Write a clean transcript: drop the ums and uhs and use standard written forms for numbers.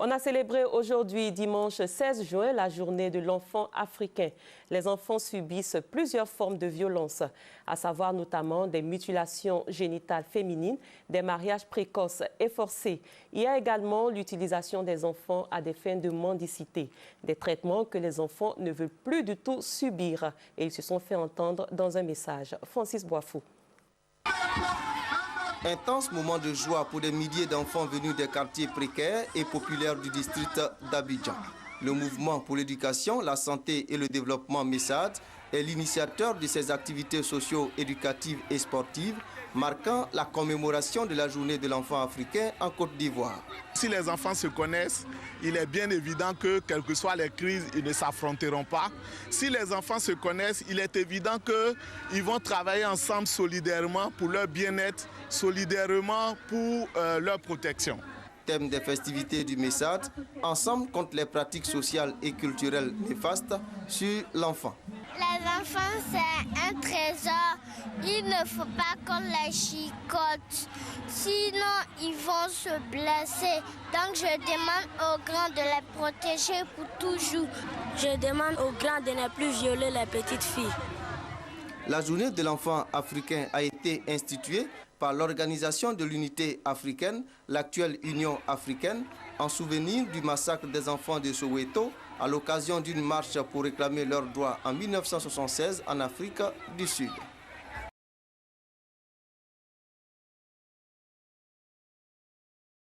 On a célébré aujourd'hui, dimanche 16 juin, la journée de l'enfant africain. Les enfants subissent plusieurs formes de violence, à savoir notamment des mutilations génitales féminines, des mariages précoces et forcés. Il y a également l'utilisation des enfants à des fins de mendicité, des traitements que les enfants ne veulent plus du tout subir. Et ils se sont fait entendre dans un message. Francis Boifou. Intense moment de joie pour des milliers d'enfants venus des quartiers précaires et populaires du district d'Abidjan. Le mouvement pour l'éducation, la santé et le développement MESAD est l'initiateur de ces activités socio-éducatives et sportives, marquant la commémoration de la journée de l'enfant africain en Côte d'Ivoire. Si les enfants se connaissent, il est bien évident que, quelles que soient les crises, ils ne s'affronteront pas. Si les enfants se connaissent, il est évident qu'ils vont travailler ensemble solidairement pour leur bien-être, solidairement pour leur protection. Thème des festivités du MESAD, ensemble contre les pratiques sociales et culturelles néfastes sur l'enfant. Les enfants, c'est un trésor. Il ne faut pas qu'on les chicote. Sinon, ils vont se blesser. Donc, je demande aux grands de les protéger pour toujours. Je demande aux grands de ne plus violer les petites filles. La journée de l'enfant africain a été instituée par l'Organisation de l'Unité africaine, l'actuelle Union africaine, en souvenir du massacre des enfants de Soweto à l'occasion d'une marche pour réclamer leurs droits en 1976 en Afrique du Sud.